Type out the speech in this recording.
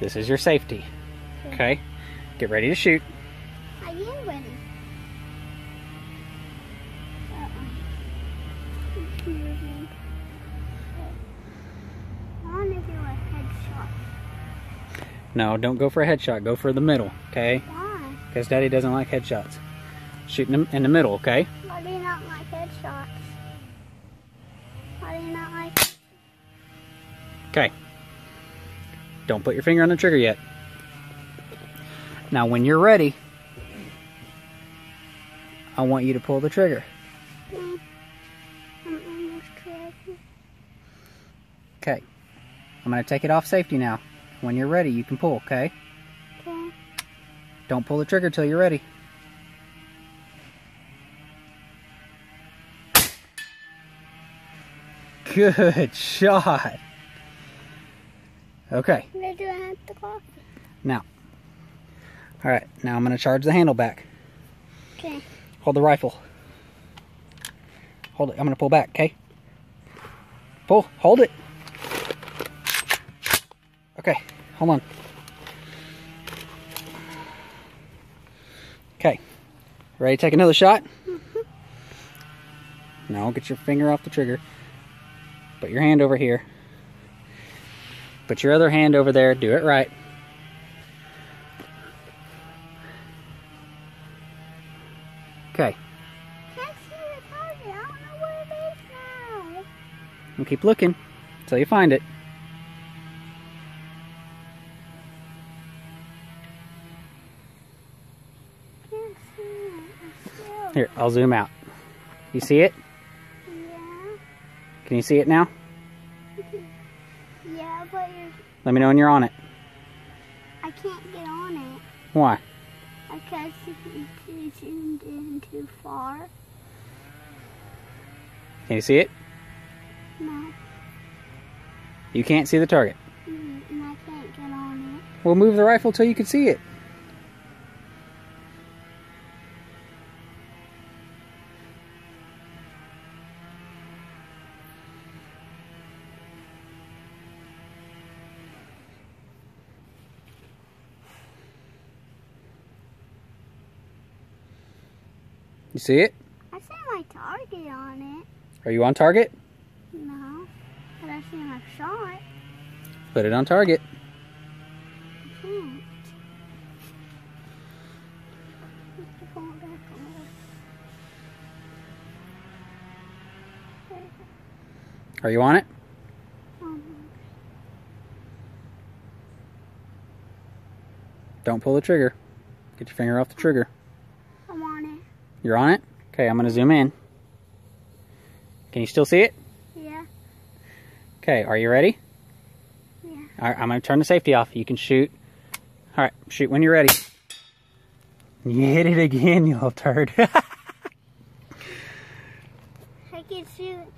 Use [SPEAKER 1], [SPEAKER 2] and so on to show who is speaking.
[SPEAKER 1] This is your safety. Okay? Get ready to shoot.
[SPEAKER 2] I am ready. I want to do a headshot.
[SPEAKER 1] No, don't go for a headshot. Go for the middle, okay?
[SPEAKER 2] Why?
[SPEAKER 1] Because Daddy doesn't like headshots. Shoot in the middle, okay?
[SPEAKER 2] Why do you not like headshots? Why do you not like?
[SPEAKER 1] Okay. Don't put your finger on the trigger yet. Now, when you're ready, I want you to pull the trigger.
[SPEAKER 2] I'm almost ready.
[SPEAKER 1] Okay. I'm going to take it off safety now. When you're ready, you can pull, okay?
[SPEAKER 2] Okay.
[SPEAKER 1] Don't pull the trigger till you're ready. Good shot. Okay.
[SPEAKER 2] Where do I have the coffee?
[SPEAKER 1] Now. Alright, now I'm going to charge the handle back.
[SPEAKER 2] Okay.
[SPEAKER 1] Hold the rifle. Hold it. I'm going to pull back, okay? Pull. Hold it. Okay. Hold on. Okay. Ready to take another shot? No, get your finger off the trigger. Put your hand over here. Put your other hand over there. Do it right. Okay.
[SPEAKER 2] Can't see the target. I don't know where it is now.
[SPEAKER 1] And keep looking until you find it.
[SPEAKER 2] Can't see it. Still.
[SPEAKER 1] Here, I'll zoom out. You see it?
[SPEAKER 2] Yeah.
[SPEAKER 1] Can you see it now?
[SPEAKER 2] Yeah, but
[SPEAKER 1] Let me know when you're on it.
[SPEAKER 2] I can't get on it.
[SPEAKER 1] Why?
[SPEAKER 2] Because you zoomed in too far.
[SPEAKER 1] Can you see it?
[SPEAKER 2] No.
[SPEAKER 1] You can't see the target.
[SPEAKER 2] And I can't get on
[SPEAKER 1] Well, move the rifle till you can see it. You see it?
[SPEAKER 2] it. I see my target on it.
[SPEAKER 1] Are you on target?
[SPEAKER 2] No. But I see my shot.
[SPEAKER 1] Put it on target.
[SPEAKER 2] I can't. Have to pull it back over.
[SPEAKER 1] Are you on it? Don't pull the trigger. Get your finger off the trigger.
[SPEAKER 2] I'm on it.
[SPEAKER 1] You're on it? Okay, I'm going to zoom in. Can you still see it?
[SPEAKER 2] Yeah.
[SPEAKER 1] Okay, are you ready?
[SPEAKER 2] Yeah.
[SPEAKER 1] All right, I'm going to turn the safety off. You can shoot. All right, shoot when you're ready. You hit it again, you little turd.
[SPEAKER 2] I can shoot.